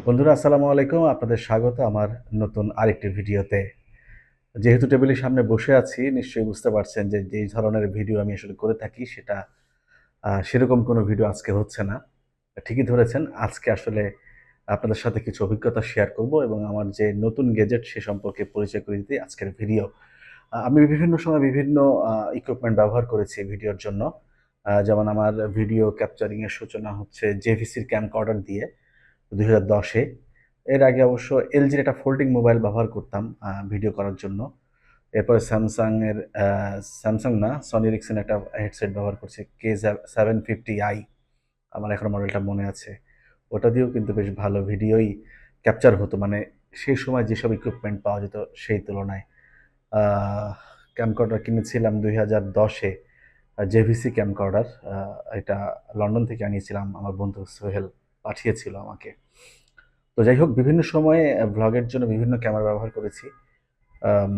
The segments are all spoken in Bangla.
বন্ধুরা আসসালামু আলাইকুম, আপনাদের স্বাগত আমার নতুন আরেকটি ভিডিওতে। যেহেতু টেবিলের সামনে বসে আছি, নিশ্চয়ই বুঝতে পারছেন যে যেই ধরনের ভিডিও আমি আসলে করে থাকি সেটা সেরকম কোনো ভিডিও আজকে হচ্ছে না। ঠিকই ধরেছেন, আজকে আসলে আপনাদের সাথে কিছু অভিজ্ঞতা শেয়ার করব এবং আমার যে নতুন গ্যাজেট সে সম্পর্কে পরিচয় করে দিতে আজকের ভিডিও। আমি বিভিন্ন সময় বিভিন্ন ইকুইপমেন্ট ব্যবহার করেছি ভিডিওর জন্য। যেমন আমার ভিডিও ক্যাপচারিং এর সূচনা হচ্ছে জেভিসির ক্যামকর্ডার দিয়ে ২০১০ এ। এর আগে অবশ্য এলজির একটা ফোল্ডিং মোবাইল ব্যবহার করতাম ভিডিও করার জন্য। এরপরে স্যামসাং না, সনি এরিকসন একটা হেডসেট ব্যবহার করছি K750i, আমার এখনো মডেলটা মনে আছে। ওটা দিয়েও কিন্তু বেশ ভালো ভিডিওই ক্যাপচার হতো। মানে সেই সময় যেসব ইকুইপমেন্ট পাওয়া যেত সেই তুলনায়। আ ক্যামকর্ডার কিনেছিলাম ২০১০ এ, জেভিসি ক্যামকর্ডার। এটা লন্ডন থেকে আনিয়েছিলাম। আমার বন্ধু সোহেল পাঠিয়েছিল আমাকে। তো যাই হোক, বিভিন্ন সময়ে ভ্লগের জন্য বিভিন্ন ক্যামেরা ব্যবহার করেছি। আম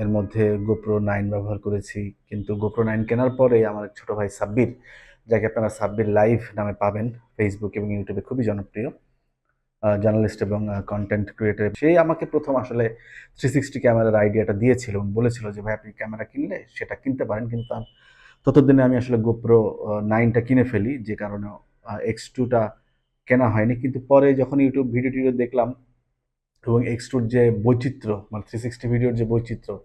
এর মধ্যে GoPro 9 ব্যবহার করেছি। কিন্তু GoPro 9 কেনার পরে আমার এক ছোট ভাই সাব্বির, যাকে আপনারা সাব্বির লাইভ নামে পাবেন ফেসবুক এবং ইউটিউবে, খুবই জনপ্রিয় জার্নালিস্ট এবং কনটেন্ট ক্রিয়েটর। সেই আমাকে ১ম আসলে 360 ক্যামেরার আইডিয়াটা দিয়েছিল এবং বলেছিল যে, "ভাই আপনি ক্যামেরা কিনলে সেটা কিনতে পারেন।" কিন্তু ততদিনে আমি আসলে GoPro 9 টা কিনে ফেলি, যে কারণে X2 টা কেনা হয়নি। কিন্তু পরে যখন YouTube ভিডিও-টিডিও দেখলাম এবং X2 র যে বৈচিত্র্য, মানে 360 ভিডিওর যে বৈচিত্র্য,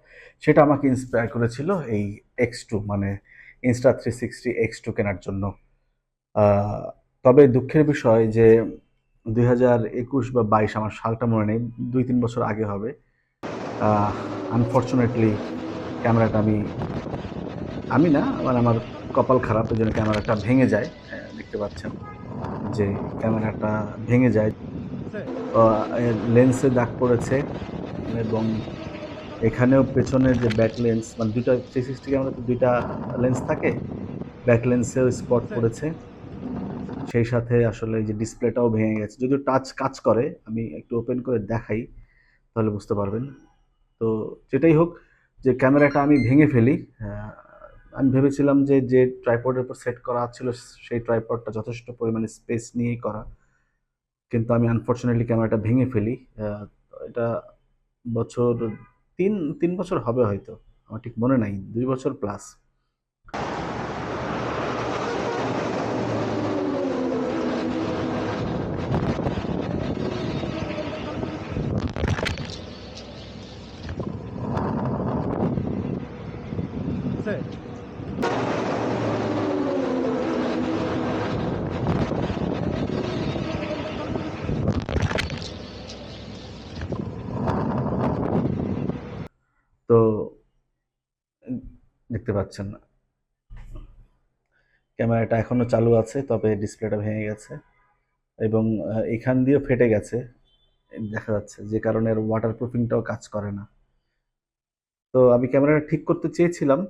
সেটা আমাকে ইন্সপায়ার করেছিল এই X2, মানে Insta360 X2 কেনার জন্য। আ তবে দুঃখের বিষয় যে ২০২১ বা ২২, আমার সালটা মনে নেই, ২-৩ বছর আগে হবে। আহ আনফরচুনেটলি ক্যামেরাটা আমি না, মানে আমার কপাল খারাপ, এজন্য ক্যামেরাটা ভেঙে যায়। দেখতে পাচ্ছেন যে ক্যামেরাটা ভেঙে যায়। আ এর লেন্সে দাগ পড়েছে এবং এখানেও পেছনের যে ব্যাক লেন্স, মানে ২ টা 360 ক্যামেরাতে ২ টা লেন্স থাকে। ব্যাক লেন্সেও স্পট পড়েছে। সেই সাথে আসলে এই যে ডিসপ্লেটাও ভেঙে গেছে। যদিও টাচ কাজ করে, আমি একটু ওপেন করে দেখাই, তাহলে বুঝতে পারবেন। তো যেটাই হোক, যে ক্যামেরাটা আমি ভেঙে ফেলি। আ আমি ভেবেছিলাম যে ট্রাইপডের উপর সেট করা ছিল সেই ট্রাইপডটা যথেষ্ট পরিমাণে স্পেস নিয়েই করা। কিন্তু আমি আনফরচুনেটলি ক্যামেরাটা ভেঙে ফেলি। আ এটা বছর ৩ বছর হবে হয়তো। আমার ঠিক মনে নাই। ২ বছর প্লাস। তো উম দেখতে পাচ্ছেন ক্যামেরাটা এখনো চালু আছে, তবে ডিসপ্লেটা ভেঙে গেছে এবং এখান দিয়েও ফেটে গেছে। দেখা যাচ্ছে, যে কারণে এর ওয়াটারপ্রুফিংটাও কাজ করে না। তো আমি ক্যামেরাটা ঠিক করতে চেয়েছিলাম,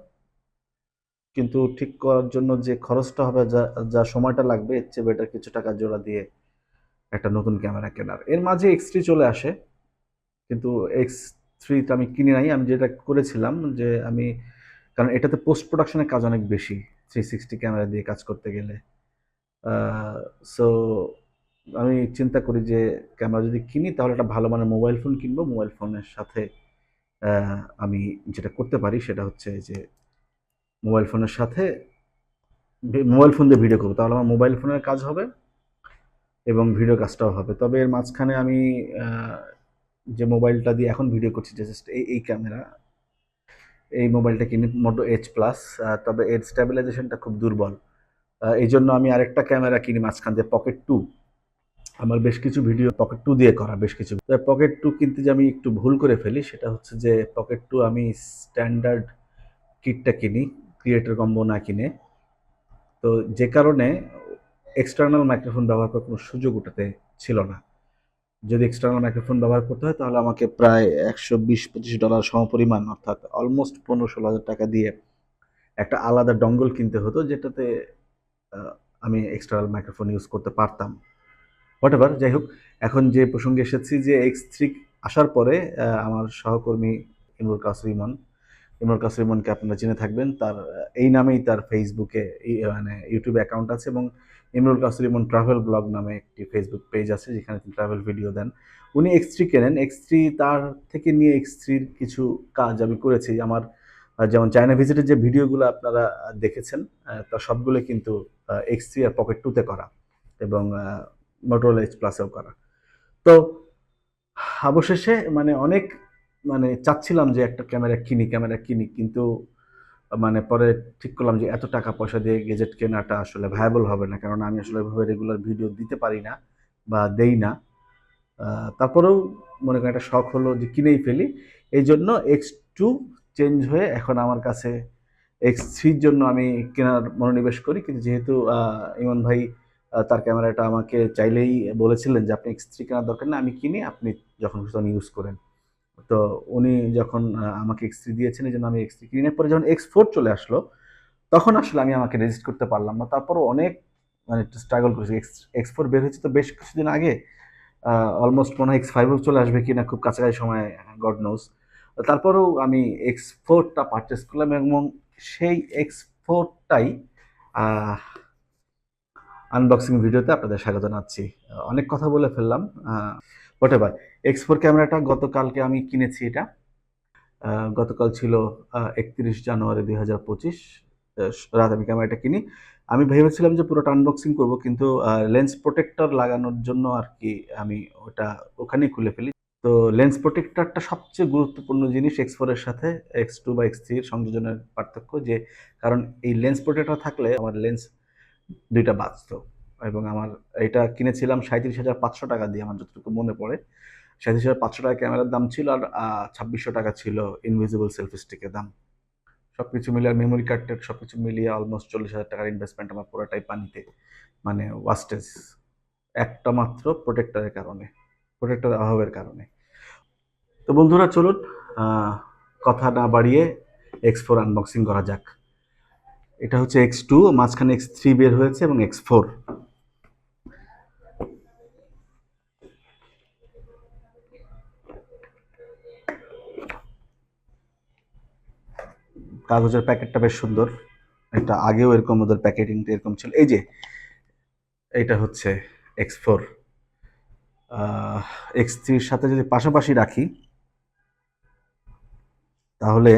কিন্তু ঠিক করার জন্য যে খরচটা হবে, যা সময়টা লাগবে, এর চেয়ে বেটার কিছু টাকা জোড়া দিয়ে একটা নতুন ক্যামেরা কেনার। এর মাঝে X3 চলে আসে। কিন্তু X3 টা আমি কিনি নাই। আমি যেটা করেছিলাম যে কারণ এটাতে পোস্ট প্রোডাকশন এর কাজ অনেক বেশি 360 ক্যামেরা দিয়ে কাজ করতে গেলে। আ সো আমি চিন্তা করি যে ক্যামেরা যদি কিনি তাহলে একটা ভালো মানের মোবাইল ফোন কিনবো। মোবাইল ফোনের সাথে আ আমি যেটা করতে পারি সেটা হচ্ছে যে মোবাইল ফোনের সাথে মোবাইল ফোন দিয়ে ভিডিও করব। তাহলে আমার মোবাইল ফোনের কাজ হবে এবং ভিডিও কাজটাও হবে। তবে এর মাঝখানে আমি আ যে মোবাইলটা দিয়ে এখন ভিডিও করছি, যে জাস্ট এই ক্যামেরা, এই মোবাইলটা কিনি Moto H Plus। তবে এর স্ট্যাবিলাইজেশনটা খুব দুর্বল। এইজন্য আমি আরেকটা ক্যামেরা কিনি মাঝখান দিয়ে, Pocket 2। আমার বেশ কিছু ভিডিও Pocket 2 দিয়ে করা, বেশ কিছু। তবে Pocket 2 কিনতে যে আমি একটু ভুল করে ফেলি, সেটা হচ্ছে যে Pocket 2 আমি স্ট্যান্ডার্ড কিটটা কিনি, ক্রিয়েটর কম্বো না কিনে। তো যে কারণে এক্সটার্নাল মাইক্রোফোন ব্যবহার করার কোনো সুযোগ ওটাতে ছিল না। যদি এক্সটার্নাল মাইক্রোফোন ব্যবহার করতে হয় তাহলে আমাকে প্রায় $১২০-২৫ সমপরিমাণ, অর্থাৎ অলমোস্ট ১৫-১৬ হাজার টাকা দিয়ে একটা আলাদা ডঙ্গল কিনতে হতো, যেটাতে আ আমি এক্সটার্নাল মাইক্রোফোন ইউজ করতে পারতাম। হোয়াটএভার, যাই হোক, এখন যে প্রসঙ্গে এসেছি, যে X3 আসার পরে আমার সহকর্মী ইমরুল কাসের ইমন ইমরুল কাসেম ইমনকে আপনারা চিনে থাকবেন। তার এই নামেই তার ফেসবুকে মানে ইউটিউবে অ্যাকাউন্ট আছে, এবং ইমরুল কাসেম ইমন ট্রাভেল ব্লগ নামে একটি ফেসবুক পেজ আছে যেখানে তিনি ট্রাভেল ভিডিও দেন। উনি X3 কেনেন। X3 তার থেকে নিয়ে X3-র কিছু কাজ আমি করেছি। আমার যেমন চায়না ভিজিটের যে ভিডিওগুলো আপনারা দেখেছেন, তার সবগুলো কিন্তু X3 আর পকেট 2 তে করা, এবং Motorola Edge Plus-এও করা। তো অবশেষে মানে অনেক মানে চাচ্ছিলাম যে একটা ক্যামেরা কিনি, কিন্তু মানে পরে ঠিক করলাম যে এত টাকা পয়সা দিয়ে গেজেট কেনাটা আসলে ভায়াবল হবে না, কারণ আমি আসলে ওইভাবে রেগুলার ভিডিও দিতে পারি না বা দেই না। তারপরেও মনে করেন একটা শখ হলো যে কিনেই ফেলি। এই জন্য X2 চেঞ্জ হয়ে এখন আমার কাছে X3-র জন্য আমি কেনার মনোনিবেশ করি। কিন্তু যেহেতু ইমন ভাই তার ক্যামেরাটা আমাকে চাইলেই বলেছিলেন যে আপনি X3 কেনার দরকার নেই, আমি কিনি, আপনি যখন খুশি তখন ইউজ করেন। তো উনি যখন আমাকে X3 দিয়েছেন, এইজন্য আমি X3 কিনি নাই। পরে যখন X4 চলে আসলো, তখন আসলে আমি আমাকে রেজিস্ট করতে পারলাম না। তারপরও অনেক মানে একটু স্ট্রাগল করেছি। X4 বের হয়েছে তো বেশ কিছুদিন আগে। অলমোস্ট মনে হয় X5 ও চলে আসবে কিনা খুব কাছাকাছি সময়ে, গড নোজ। তারপরেও আমি X4 টা পারচেজ করলাম, এবং সেই X4 টাই আনবক্সিং ভিডিওতে আপনাদের স্বাগত জানাচ্ছি। অনেক কথা বলে ফেললাম। হোয়াটএভার। X4 ক্যামেরাটা গতকালকে আমি কিনেছি এটা। গতকাল ছিল ৩১ জানুয়ারি ২০২৫ রাতে আমি ক্যামেরাটা কিনি। আমি ভেবেছিলাম যে পুরোটা আনবক্সিং করব, কিন্তু লেন্স প্রোটেক্টর লাগানোর জন্য আর কি আমি ওটা ওখানেই খুলে ফেলি। তো লেন্স প্রোটেক্টরটা সবচেয়ে গুরুত্বপূর্ণ জিনিস X4 এর সাথে X2 বা X3 এর সংযোজনের পার্থক্য, যে কারণ এই লেন্স প্রোটেক্টর থাকলে আমার লেন্স ২ টা বাঁচত, এবং আমার এটা কিনেছিলাম ৩৭,৫০০ টাকা দিয়ে আমার যতটুকু মনে পড়ে। ৩৭,৫০০ টাকা ক্যামেরার দাম ছিল, আর ২৬০০ টাকা ছিল ইনভিজিবল সেলফি স্টিকের দাম। সবকিছু মিলিয়ে আর মেমোরি কার্ড সবকিছু মিলিয়ে অলমোস্ট ৪০,০০০ টাকার ইনভেস্টমেন্ট আমার পুরোটাই পানিতে, মানে ওয়াস্টেজ, একটা মাত্র প্রোটেক্টরের অভাবের কারণে। তো বন্ধুরা চলুন কথা না বাড়িয়ে X4 আনবক্সিং করা যাক। এটা হচ্ছে X2, মাঝখানে X3 বের হয়েছে, এবং X4। কাগজের প্যাকেটটা বেশ সুন্দর। এটা আগেও এরকম ওদের প্যাকেটিংটা এরকম ছিল। এই যে এটা হচ্ছে X4। X3-র সাথে যদি পাশাপাশি রাখি, তাহলে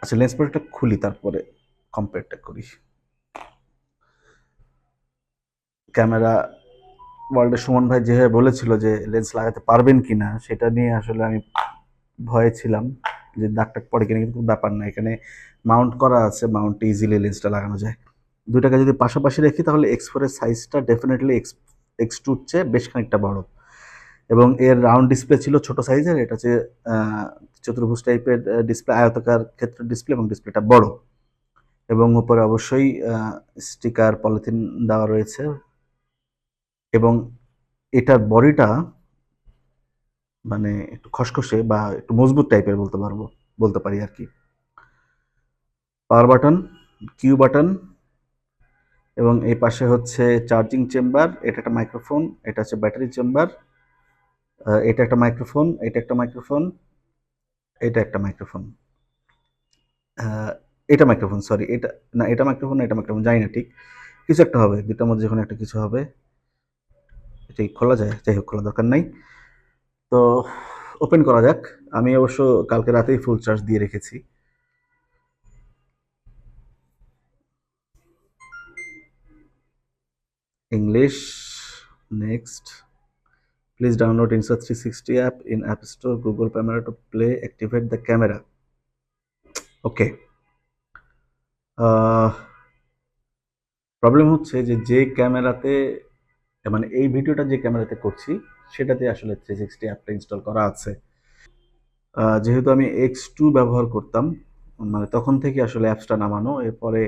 আচ্ছা লেন্স প্রোটেক্টরটা খুলি, তারপরে কম্পেয়ারটা করি। ক্যামেরা ওয়ার্ল্ডের সুমন ভাই যেভাবে বলেছিল যে লেন্স লাগাতে পারবেন কিনা, সেটা নিয়ে আসলে আমি ভয়ে ছিলাম যে দাগ টাগ পড়ে কিনা, কিন্তু ব্যাপার না, এখানে মাউন্ট করা আছে, মাউন্টে ইজিলি লেন্সটা লাগানো যায়। দুটাকে যদি পাশাপাশি রাখি, তাহলে X4 এর সাইজটা ডেফিনেটলি X2-র চেয়ে বেশ খানিকটা বড়, এবং এর রাউন্ড ডিসপ্লে ছিল ছোট সাইজের। এটা হচ্ছে চতুর্ভুজ টাইপের ডিসপ্লে, আয়তাকার ক্ষেত্র ডিসপ্লে, এবং ডিসপ্লেটা বড়, এবং উপরে অবশ্যই স্টিকার পলিথিন দেওয়া রয়েছে, এবং এটার বডিটা মানে একটু খসখসে বা একটু মজবুত টাইপের বলতে পারি আর কি। পাওয়ার বাটন, কিউ বাটন, এবং এই পাশে হচ্ছে চার্জিং চেম্বার। এটা একটা মাইক্রোফোন, এটা হচ্ছে ব্যাটারি চেম্বার। এটা একটা মাইক্রোফোন, এটা একটা মাইক্রোফোন, এটা একটা মাইক্রোফোন, এটা মাইক্রোফোন, সরি এটা না, এটা মাইক্রোফোন, এটা মাইক্রোফোন, জানি না ঠিক, কিছু একটা হবে, দুটার মধ্যে যখন একটা কিছু হবে। এটা খোলা যায়, যাই হোক খোলা দরকার নাই। তো ওপেন করা যাক। আমি অবশ্য কালকে রাতেই ফুল চার্জ দিয়ে রেখেছি। English, next. Please download Insta360 app in App Store, Google Camera to play, activate the camera. Okay. Problem হচ্ছে যে ক্যামেরাতে, মানে এই ভিডিওটা যে ক্যামেরাতে করছি, সেটাতে আসলে 360 অ্যাপটা ইনস্টল করা আছে। যেহেতু আমি X2 ব্যবহার করতাম, মানে তখন থেকে আসলে অ্যাপসটা নামানো। এরপরে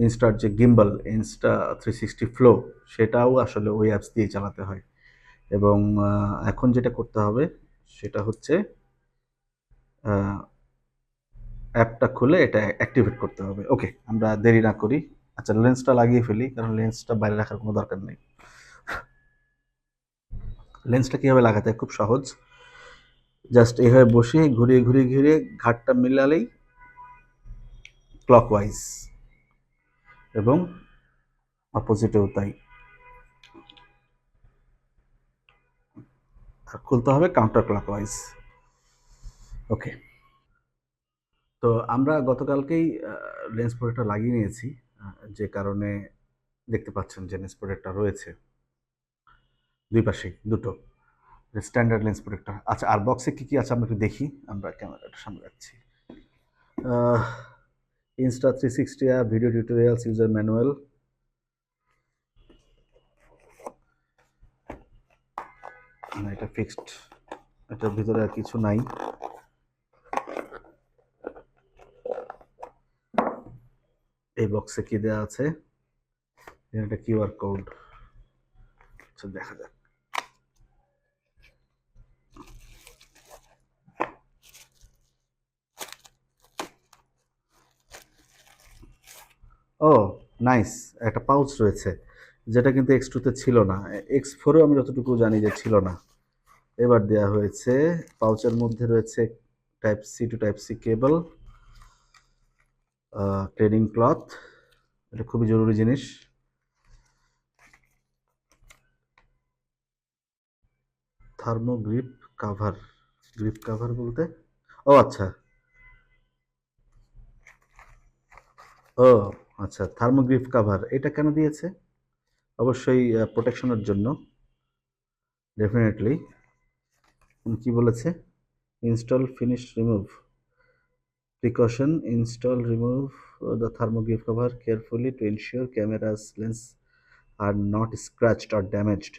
ইনস্টার যে গিম্বল, Insta360 Flow, সেটাও আসলে ওই অ্যাপস দিয়ে চালাতে হয়। এবং এখন যেটা করতে হবে সেটা হচ্ছে অ্যাপটা খুলে এটা অ্যাক্টিভেট করতে হবে। ওকে, আমরা দেরি না করি। আচ্ছা লেন্সটা লাগিয়ে ফেলি, কারণ লেন্সটা বাইরে রাখার কোনো দরকার নেই। লেন্সটা কীভাবে লাগাতে হয়, খুব সহজ। জাস্ট এইভাবে বসে ঘুরিয়ে ঘুরিয়ে ঘুরিয়ে ঘাটটা মিলালেই ক্লকওয়াইজ, এবং অপোজিটেও তাই। আর খুলতে হবে কাউন্টার ক্লকওয়াইজ। ওকে, তো আমরা গতকালকেই লেন্স প্রোটেক্টর লাগিয়ে নিয়েছি, যে কারণে দেখতে পাচ্ছেন যে লেন্স প্রোটেক্টর রয়েছে দুই পাশেই দুটো স্ট্যান্ডার্ড লেন্স প্রোটেক্টর। আচ্ছা, আর বক্সে কি কি আছে আমরা একটু দেখি, আমরা ক্যামেরাটা সামনে রাখছি। Insta360 app, video tutorials, user manual, না এটা ফিক্সড, এটার ভিতরে আর কিছু নাই। এই বক্সে কি দেওয়া আছে, এটা কিউআর কোড, আচ্ছা দেখা যাক। ও নাইস, একটা পাউচ রয়েছে, যেটা কিন্তু X2-তে ছিল না, X4-এও আমি যতটুকু জানি যে ছিল না, এবার দেওয়া হয়েছে। পাউচের মধ্যে রয়েছে type C to type C cable, training cloth, এটা খুবই জরুরি জিনিস, thermo grip cover. Grip cover বলতে, ও আচ্ছা, ও আচ্ছা, থার্মো গ্রিপ কাভার, এটা কেন দিয়েছে? অবশ্যই প্রোটেকশনের জন্য, ডেফিনেটলি। কি বলেছে? Install, finish, remove, precaution, install, remove the thermo grip cover carefully to ensure camera's lens are not scratched or damaged.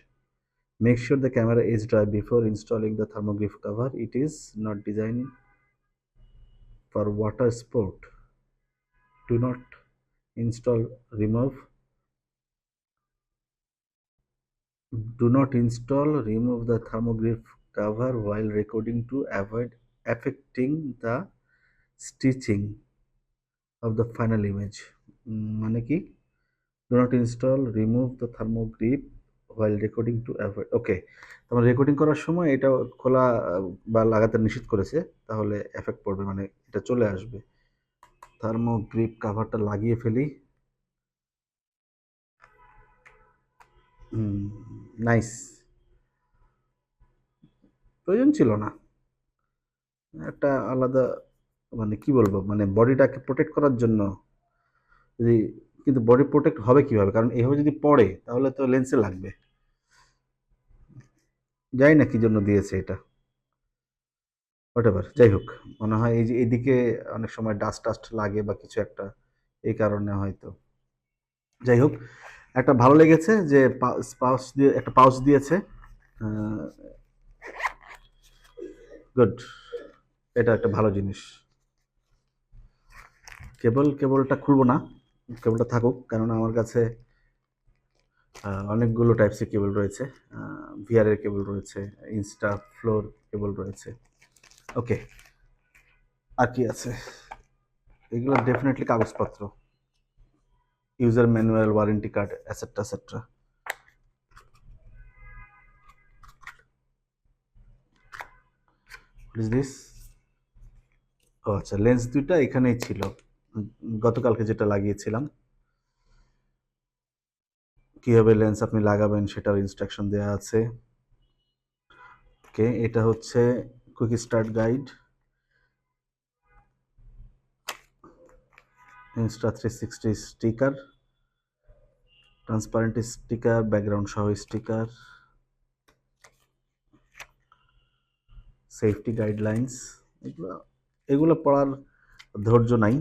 Make sure the camera is dry before installing the thermograph cover. It is not designed for water sport. Do not install, remove. Do not install, remove the thermograph cover while recording to avoid affecting the stitching of the final image. মানে কি? Do not install, remove the thermograph while recording to avoid. ওকে, তোমার রেকর্ডিং করার সময় এটা খোলা বা লাগাতে নিষেধ করেছে, তাহলে এফেক্ট পড়বে, মানে এটা চলে আসবে। থার্মোগ্রিপ কাভারটা লাগিয়ে ফেলি। নাইস, প্রয়োজন ছিল না, একটা আলাদা, মানে কি বলবো, মানে বডিটাকে প্রোটেক্ট করার জন্য যদি, কিন্তু বডি প্রোটেক্ট হবে কিভাবে, কারণ এইভাবে যদি পড়ে তাহলে তো লেন্সে লাগবে। জানি না কি জন্য দিয়েছে এটা, হোয়াটএভার, যাই হোক। মনে হয় এই যে এদিকে অনেক সময় ডাস্ট টাস্ট লাগে বা কিছু একটা, এই কারণে হয়তো। যাই হোক, একটা ভালো লেগেছে যে পাউচ দিয়ে, একটা পাউচ দিয়েছে, গুড, এটা একটা ভালো জিনিস। কেবলটা খুলবো না, কেবলটা থাকুক, কেননা আমার কাছে অনেকগুলো টাইপ সি কেবল রয়েছে, ভিআরের কেবল রয়েছে, ইনস্টা ফ্লোর কেবল রয়েছে। ওকে, আর কি আছে? এগুলো ডেফিনেটলি কাগজপত্র, user manual, warranty card, etcetera etcetera. What is this? ও আচ্ছা, লেন্স দুইটা এখানেই ছিল, গতকালকে যেটা লাগিয়েছিলাম। কিভাবে লেন্স আপনি লাগাবেন সেটার ইনস্ট্রাকশন দেওয়া আছে। ওকে, এটা হচ্ছে quick start guide, Insta360 sticker, transparent sticker, background সহ স্টিকার, সেফটি গাইডলাইন্স। এগুলো এগুলো পড়ার ধৈর্য নাই,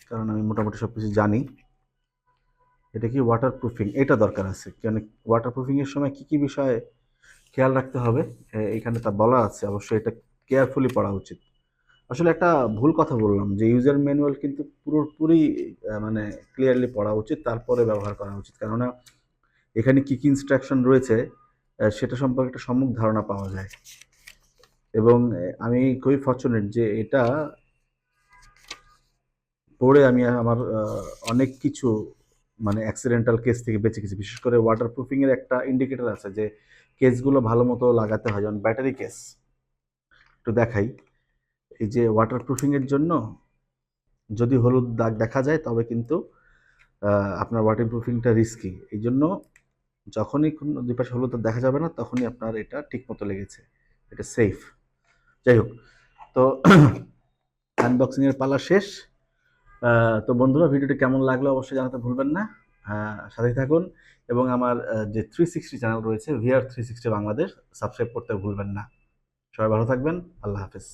কারণ আমি মোটামুটি সব কিছু জানি। এটা কি ওয়াটারপ্রুফিং, এটা দরকার আছে, কারণ ওয়াটারপ্রুফিংয়ের সময় কী কী বিষয়ে খেয়াল রাখতে হবে এখানে তা বলা আছে, অবশ্যই এটা কেয়ারফুলি পড়া উচিত। আসলে একটা ভুল কথা বললাম, যে ইউজার ম্যানুয়াল কিন্তু পুরোপুরি মানে ক্লিয়ারলি পড়া উচিত, তারপরে ব্যবহার করা উচিত, কেননা এখানে কী কী ইনস্ট্রাকশন রয়েছে সেটা সম্পর্কে একটা সম্যক ধারণা পাওয়া যায়। এবং আমি খুবই ফর্চুনেট যে এটা পড়ে আমি আমার অনেক কিছু, মানে অ্যাক্সিডেন্টাল কেস থেকে বেঁচে গেছি। বিশেষ করে ওয়াটারপ্রুফিংয়ের একটা ইন্ডিকেটর আছে যে কেসগুলো ভালো মতো লাগাতে হয়, যেমন ব্যাটারি কেস, একটু দেখাই। এই যে ওয়াটারপ্রুফিংয়ের জন্য যদি হলুদ দাগ দেখা যায় তবে কিন্তু আপনার ওয়াটারপ্রুফিংটা রিস্কি। এই জন্য যখনই কোনো দুই পাশে হলুদ দাগ দেখা যাবে না তখনই আপনার এটা ঠিকমতো লেগেছে, এটা সেফ। যাই হোক, তো আনবক্সিংয়ের পালা শেষ। তো বন্ধুরা, ভিডিওটি কেমন লাগলো অবশ্যই জানাতে ভুলবেন না। সাথেই থাকুন এবং আমার যে 360 চ্যানেল রয়েছে VR 360 বাংলাদেশ, সাবস্ক্রাইব করতে ভুলবেন না। সবাই ভালো থাকবেন। আল্লাহ হাফেজ।